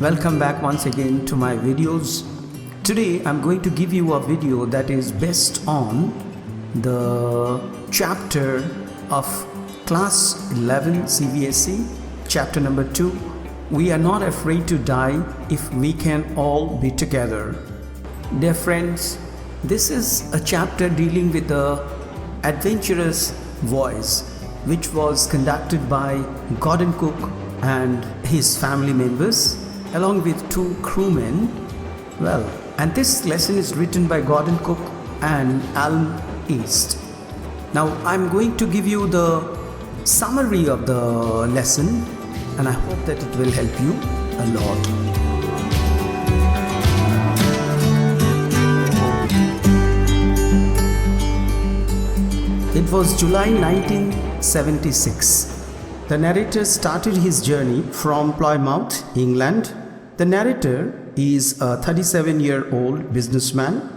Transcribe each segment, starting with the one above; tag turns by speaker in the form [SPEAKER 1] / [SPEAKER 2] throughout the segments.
[SPEAKER 1] Welcome back once again to my videos. Today I'm going to give you a video that is based on the chapter of class 11 Cbse, chapter number 2. We are not afraid to die if we can all be together. Dear friends, this is a chapter dealing with the adventurous voyage which was conducted by Gordon Cook and his family members along with 2 crewmen. And this lesson is written by Gordon Cook and Alan East. Now I'm going to give you the summary of the lesson and I hope that it will help you a lot. It was July 1976. The narrator started his journey from Plymouth, England. The narrator is a 37-year-old businessman.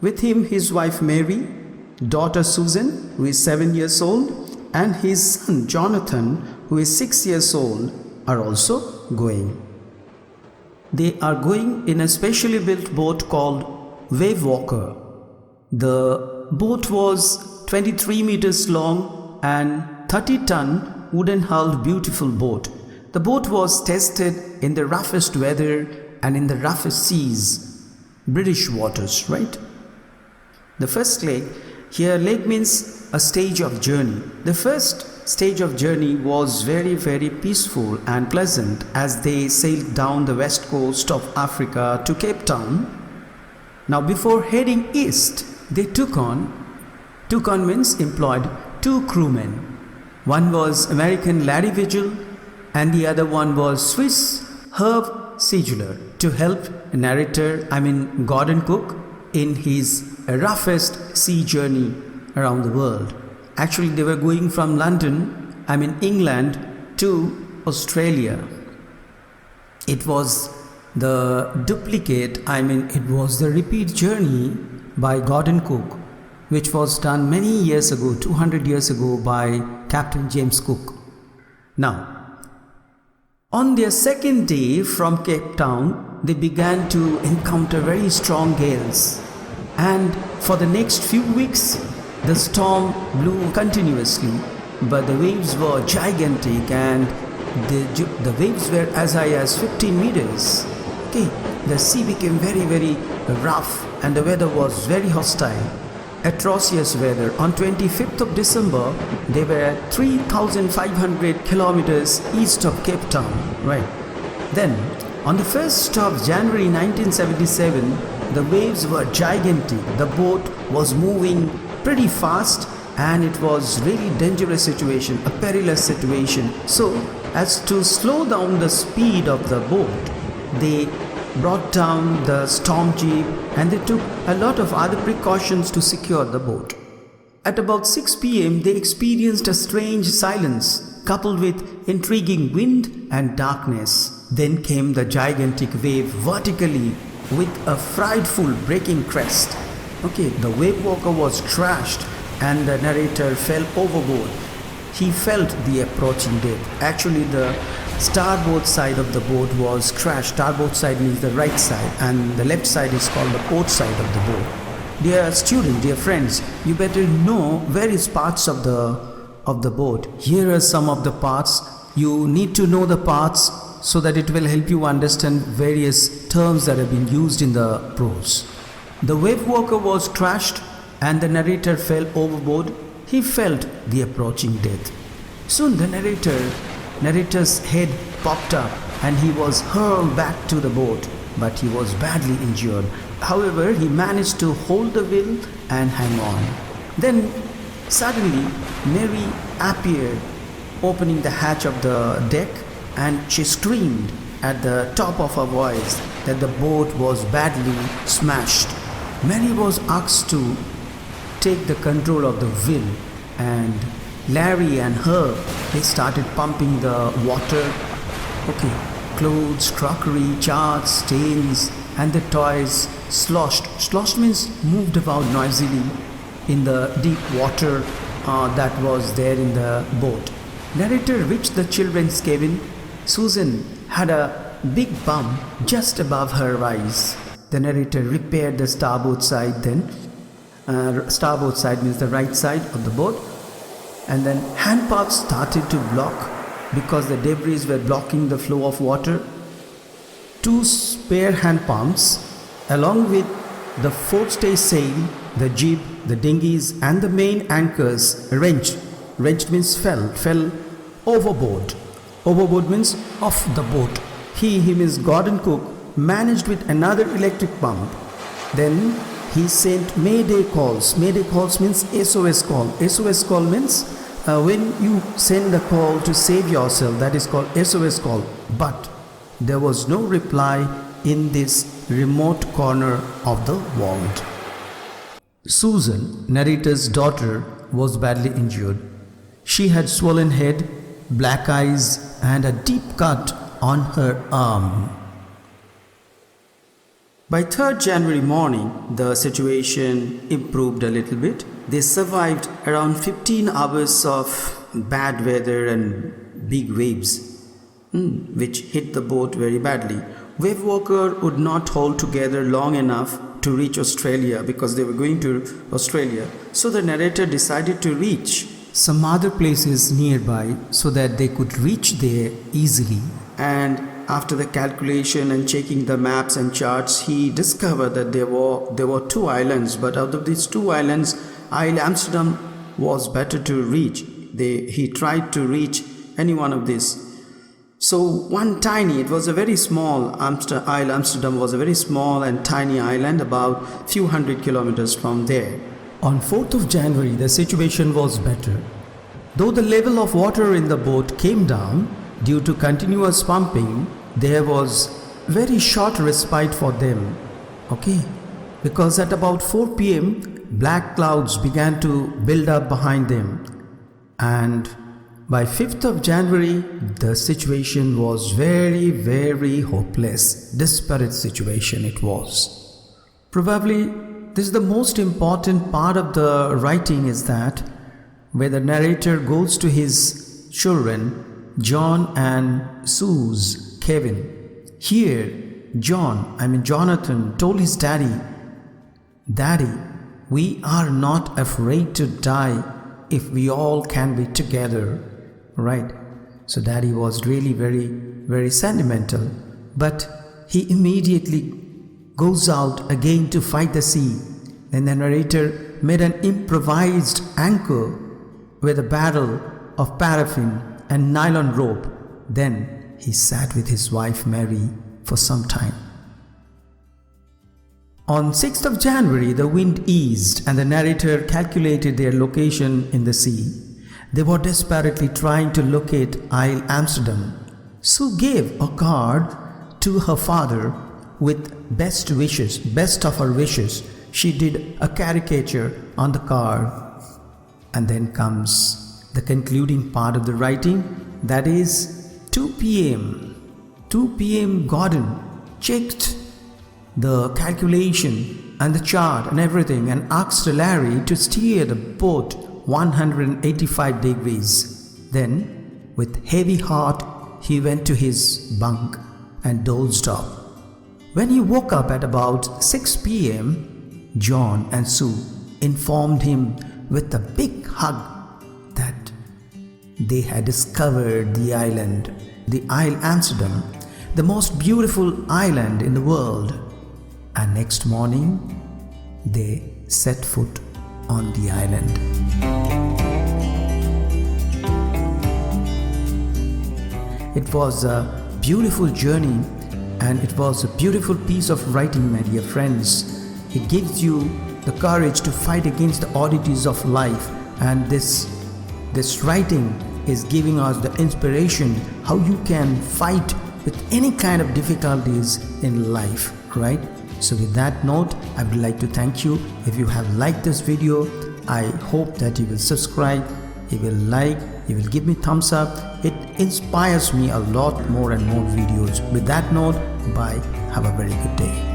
[SPEAKER 1] With him, his wife Mary, daughter Susan, who is 7 years old, and his son Jonathan, who is 6 years old, are also going. They are going in a specially built boat called Wave Walker. The boat was 23 meters long and 30-ton wooden-hulled beautiful boat. The boat was tested in the roughest weather and in the roughest seas, British waters, right? The first leg, here leg means a stage of journey. The first stage of journey was very peaceful and pleasant as they sailed down the west coast of Africa to Cape Town. Now before heading east, they employed 2 crewmen. One was American Larry Vigil and the other one was Swiss Herb Sigler to help Gordon Cook in his roughest sea journey around the world. Actually, they were going from England to Australia. It was the it was the repeat journey by Gordon Cook, which was done many years ago, 200 years ago by Captain James Cook. Now, on their second day from Cape Town, they began to encounter very strong gales. And for the next few weeks, the storm blew continuously, but the waves were gigantic and the waves were as high as 15 meters. The sea became very rough and the weather was very hostile. Atrocious weather. On 25th of December, they were 3,500 kilometers east of Cape Town, right? Then, on the 1st of January 1977, the waves were gigantic. The boat was moving pretty fast and it was really dangerous situation, a perilous situation. So, as to slow down the speed of the boat, they brought down the storm jeep and they took a lot of other precautions to secure the boat. At about 6 p.m. they experienced a strange silence coupled with intriguing wind and darkness. Then came the gigantic wave vertically with a frightful breaking crest. The wave walker was crashed and the narrator fell overboard. He felt the approaching death. Actually, the starboard side of the boat was crashed. Starboard side means the right side and the left side is called the port side of the boat. Dear student, dear friends, you better know various parts of the boat. Here are some of the parts. You need to know the parts so that it will help you understand various terms that have been used in the prose. The wave walker was crashed and the narrator fell overboard. He felt the approaching death. Soon the narrator's head popped up and he was hurled back to the boat, but he was badly injured. However, he managed to hold the wheel and hang on. Then suddenly Mary appeared, opening the hatch of the deck, and she screamed at the top of her voice that the boat was badly smashed. Mary was asked to take the control of the wheel and Larry and her, they started pumping the water. Clothes, crockery, charts, stains and the toys sloshed. Sloshed means moved about noisily in the deep water that was there in the boat. Narrator reached the children's cabin. Susan had a big bump just above her eyes. The narrator repaired the starboard side then. Starboard side means the right side of the boat. And then handpumps started to block because the debris were blocking the flow of water. 2 spare hand pumps along with the forestay sail, the jib, the dinghies and the main anchors wrenched means fell overboard. Overboard means off the boat. He means Gordon Cook managed with another electric pump. Then he sent mayday calls. Mayday calls means SOS call. SOS call means when you send a call to save yourself, that is called SOS call. But there was no reply in this remote corner of the world. Susan, narrator's daughter, was badly injured. She had swollen head, black eyes and a deep cut on her arm. By 3rd January morning, the situation improved a little bit. They survived around 15 hours of bad weather and big waves, which hit the boat very badly. Wave Walker would not hold together long enough to reach Australia because they were going to Australia. So the narrator decided to reach some other places nearby so that they could reach there easily. And after the calculation and checking the maps and charts, he discovered that there were 2 islands, but out of these 2 islands, Isle Amsterdam was better to reach. He tried to reach any one of these. So it was a very small, Isle Amsterdam was a very small and tiny island about few hundred kilometers from there. On 4th of January, the situation was better. Though the level of water in the boat came down due to continuous pumping, there was very short respite for them. Okay, because at about 4 p.m., black clouds began to build up behind them. And by 5th of January, the situation was very, very hopeless, desperate situation it was. Probably this is the most important part of the writing, is that where the narrator goes to his children, John and Sue's Kevin. Here, Jonathan told his daddy, "Daddy, we are not afraid to die if we all can be together." Right? So daddy was really very, very sentimental. But he immediately goes out again to fight the sea. Then the narrator made an improvised anchor with a barrel of paraffin and nylon rope. Then he sat with his wife Mary for some time. On 6th of January, the wind eased and the narrator calculated their location in the sea. They were desperately trying to locate Isle Amsterdam. Sue gave a card to her father with best of her wishes. She did a caricature on the card. And then comes the concluding part of the writing, that is 2 p.m. 2 p.m. Gordon checked the calculation and the chart and everything and asked Larry to steer the boat 185 degrees. Then, with heavy heart, he went to his bunk and dozed off. When he woke up at about 6 p.m., John and Sue informed him with a big hug that they had discovered the island, the Isle Amsterdam, the most beautiful island in the world. And next morning, they set foot on the island. It was a beautiful journey and it was a beautiful piece of writing, my dear friends. It gives you the courage to fight against the oddities of life, and this writing is giving us the inspiration how you can fight with any kind of difficulties in life, right? So with that note, I would like to thank you. If you have liked this video, I hope that you will subscribe, you will like, you will give me thumbs up. It inspires me a lot more and more videos. With that note, bye. Have a very good day.